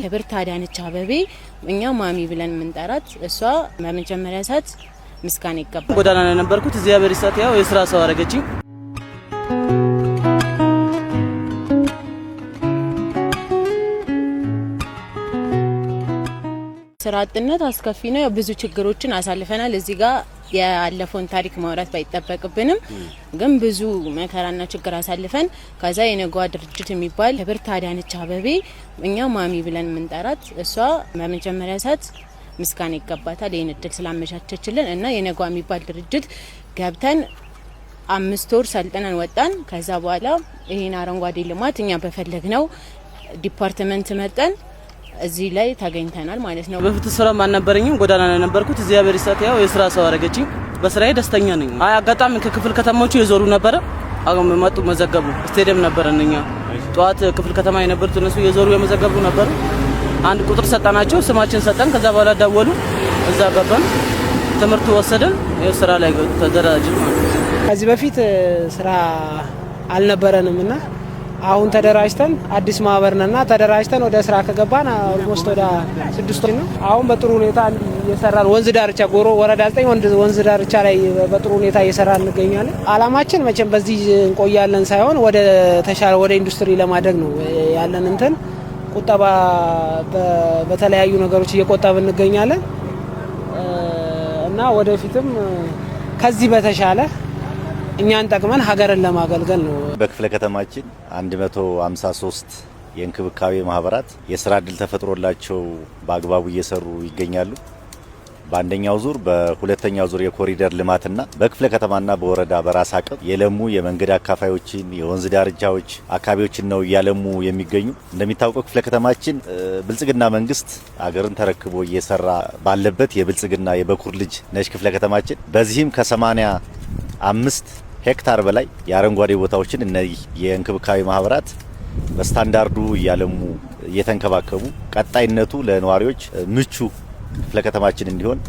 ለብርት አዳነች አበቤ እኛ ማሚ ብለን ምንጠራት እሷ በመጀመሪያ ሰዓት ምስጋና ይገባል። ጎዳና ላይ ነበርኩት እግዚአብሔር ይስጣት ያው የሥራ ሰው አረጋችኝ። ስራ አጥነት አስከፊ ነው። ብዙ ችግሮችን አሳልፈናል። እዚህ ጋር ያለፈውን ታሪክ ማውራት ባይጠበቅብንም ግን ብዙ መከራና ችግር አሳልፈን ከዛ የነጓ ድርጅት የሚባል ለብርት አዳነች አበቤ እኛ ማሚ ብለን ምንጠራት እሷ በመጀመሪያ ሰዓት ምስጋና ይገባታል ይህን እድል ስላመቻቸችልን እና የነጓ የሚባል ድርጅት ገብተን 5 ወር ሰልጥነን ወጣን። ከዛ በኋላ ይሄን አረንጓዴ ልማት እኛ በፈለግነው ዲፓርትመንት መርጠን እዚህ ላይ ታገኝተናል ማለት ነው። በፊት ስራ ማንነበረኝም ጎዳና ላይ ነበርኩት እግዚአብሔር ይስጣት ያው የሥራ ሰው አረጋችኝ። በስራዬ ደስተኛ ነኝ። አጋጣሚ ከክፍል ከተሞቹ የዞሩ ነበር አሁን መጡ መዘገቡ ስቴዲየም ነበርኛ ጧት ክፍል ከተማ የነበሩት እነሱ የዞሩ የመዘገቡ ነበር። አንድ ቁጥር ሰጣናቸው ስማችን ሰጠን። ከዛ በኋላ ደወሉ እዛ ገባን ትምህርት ወሰደን የሥራ ላይ ተደራጀን። ከዚህ በፊት ስራ አልነበረንምና አሁን ተደራጅተን አዲስ ማህበር ነና ተደራጅተን ወደ ስራ ከገባን ኦልሞስት ወደ 6 ወር ነው። አሁን በጥሩ ሁኔታ እየሰራን ወንዝ ዳርቻ ጎሮ ወረዳ 9 ወንዝ ዳርቻ ላይ በጥሩ ሁኔታ እየሰራን እንገኛለን። አላማችን መቼም በዚህ እንቆያለን ሳይሆን ወደ ተሻለ ወደ ኢንዱስትሪ ለማደግ ነው ያለን እንትን ቁጠባ በተለያዩ ነገሮች እየቆጠብን እንገኛለን እና ወደፊትም ከዚህ በተሻለ እኛን ጠቅመን ሀገርን ለማገልገል ነው። በክፍለ ከተማችን 153 የእንክብካቤ ማህበራት የሥራ ዕድል ተፈጥሮላቸው በአግባቡ እየሰሩ ይገኛሉ። በአንደኛው ዙር በሁለተኛው ዙር የኮሪደር ልማትና በክፍለ ከተማና በወረዳ በራስ አቅም የለሙ የመንገድ አካፋዮችን የወንዝ ዳርቻዎች አካባቢዎችን ነው እያለሙ የሚገኙ። እንደሚታወቀው ክፍለ ከተማችን ብልጽግና መንግስት አገርን ተረክቦ እየሰራ ባለበት የብልጽግና የበኩር ልጅ ነች ክፍለ ከተማችን። በዚህም ከ85 ሄክታር በላይ የአረንጓዴ ቦታዎችን እነዚህ የእንክብካቤ ማህበራት በስታንዳርዱ እያለሙ እየተንከባከቡ ቀጣይነቱ ለነዋሪዎች ምቹ ክፍለ ከተማችን እንዲሆን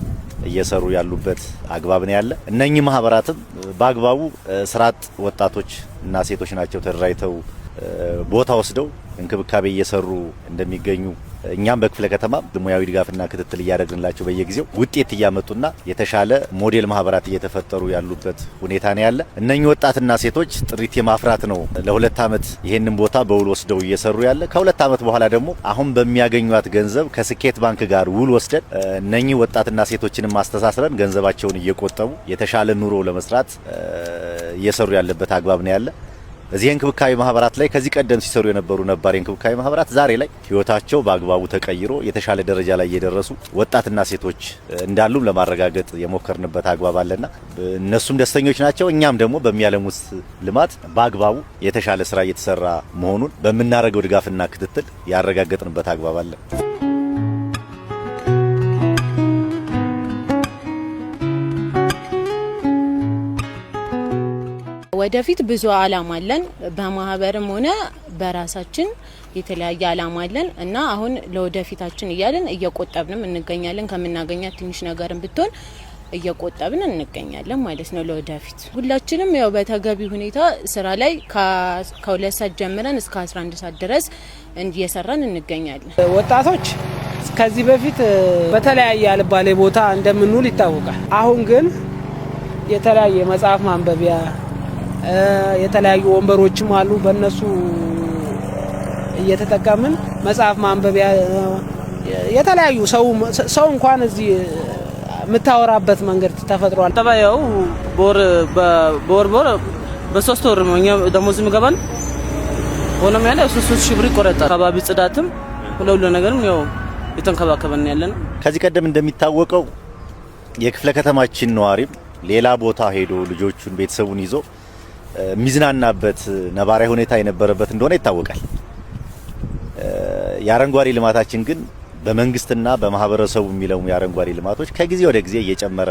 እየሰሩ ያሉበት አግባብ ነው ያለ። እነኚህ ማህበራትም በአግባቡ ስራጥ ወጣቶች እና ሴቶች ናቸው ተደራጅተው ቦታ ወስደው እንክብካቤ እየሰሩ እንደሚገኙ እኛም በክፍለ ከተማ ሙያዊ ድጋፍና ክትትል እያደረግንላቸው በየጊዜው ውጤት እያመጡና የተሻለ ሞዴል ማህበራት እየተፈጠሩ ያሉበት ሁኔታ ነው ያለ። እነኚህ ወጣትና ሴቶች ጥሪት የማፍራት ነው ለ2 አመት ይሄንን ቦታ በውል ወስደው እየሰሩ ያለ። ከ2 አመት በኋላ ደግሞ አሁን በሚያገኙት ገንዘብ ከስኬት ባንክ ጋር ውል ወስደን እነኚህ ወጣትና ሴቶችን ማስተሳስረን ገንዘባቸውን እየቆጠቡ የተሻለ ኑሮ ለመስራት እየሰሩ ያለበት አግባብ ነው ያለ። እዚህ እንክብካቤ ማህበራት ላይ ከዚህ ቀደም ሲሰሩ የነበሩ ነባር እንክብካቤ ማህበራት ዛሬ ላይ ህይወታቸው በአግባቡ ተቀይሮ የተሻለ ደረጃ ላይ እየደረሱ ወጣትና ሴቶች እንዳሉም ለማረጋገጥ የሞከርንበት አግባብ አለና እነሱም ደስተኞች ናቸው። እኛም ደግሞ በሚያለሙት ልማት በአግባቡ የተሻለ ስራ እየተሰራ መሆኑን በመናረገው ድጋፍና ክትትል ያረጋገጥንበት አግባብ አለ። ወደፊት ብዙ አላማ አለን። በማህበርም ሆነ በራሳችን የተለያየ አላማ አለን እና አሁን ለወደፊታችን እያለን እየቆጠብንም እንገኛለን። ከምናገኛት ትንሽ ነገርም ብትሆን እየቆጠብን እንገኛለን ማለት ነው። ለወደፊት ሁላችንም ያው በተገቢ ሁኔታ ስራ ላይ ከ2 ሰዓት ጀምረን እስከ 11 ሰዓት ድረስ እየሰራን እንገኛለን። ወጣቶች ከዚህ በፊት በተለያየ አልባሌ ቦታ እንደምንውል ይታወቃል። አሁን ግን የተለያየ መጽሐፍ ማንበቢያ የተለያዩ ወንበሮችም አሉ። በእነሱ እየተጠቀምን መጽሐፍ ማንበቢያ የተለያዩ ሰው እንኳን እዚህ የምታወራበት መንገድ ተፈጥሯል። ተባያው በወር በ3 ወር ነው እኛ ደሞዝ የሚገባን ሆኖም ያለ 3 ብር ይቆረጣል። አካባቢ ጽዳትም ሁሉ ነገርም ያው የተንከባከበን ያለና ከዚህ ቀደም እንደሚታወቀው የክፍለ ከተማችን ነዋሪም ሌላ ቦታ ሄዶ ልጆቹን ቤተሰቡን ይዞ ሚዝናናበት ነባራዊ ሁኔታ የነበረበት እንደሆነ ይታወቃል። የአረንጓዴ ልማታችን ግን በመንግስትና በማህበረሰቡ የሚለው የአረንጓዴ ልማቶች ከጊዜ ወደ ጊዜ እየጨመረ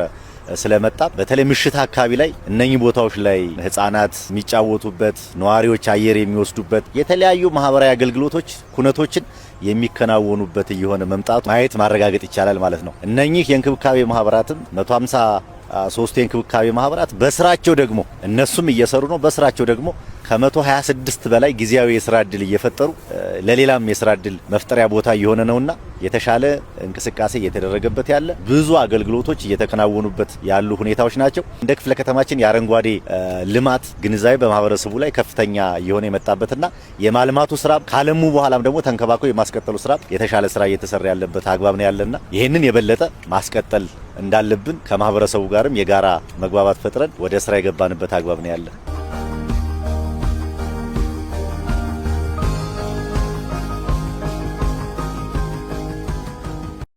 ስለመጣ በተለይ ምሽት አካባቢ ላይ እነኚህ ቦታዎች ላይ ህፃናት የሚጫወቱበት ነዋሪዎች አየር የሚወስዱበት የተለያዩ ማህበራዊ አገልግሎቶች ኩነቶችን የሚከናወኑበት እየሆነ መምጣቱ ማየት ማረጋገጥ ይቻላል ማለት ነው። እነኚህ የእንክብካቤ ማህበራትም 153 የእንክብካቤ ማህበራት በስራቸው ደግሞ እነሱም እየሰሩ ነው። በስራቸው ደግሞ ከ126 በላይ ጊዜያዊ የስራ እድል እየፈጠሩ ለሌላም የስራ እድል መፍጠሪያ ቦታ እየሆነ ነውና የተሻለ እንቅስቃሴ እየተደረገበት ያለ ብዙ አገልግሎቶች እየተከናወኑበት ያሉ ሁኔታዎች ናቸው። እንደ ክፍለ ከተማችን የአረንጓዴ ልማት ግንዛቤ በማህበረሰቡ ላይ ከፍተኛ እየሆነ የመጣበትና የማልማቱ ስራ ካለሙ በኋላም ደግሞ ተንከባክቦ የማስቀጠሉ ስራ የተሻለ ስራ እየተሰራ ያለበት አግባብ ነው ያለና ይህንን የበለጠ ማስቀጠል እንዳለብን ከማህበረሰቡ ጋርም የጋራ መግባባት ፈጥረን ወደ ስራ የገባንበት አግባብ ነው ያለ።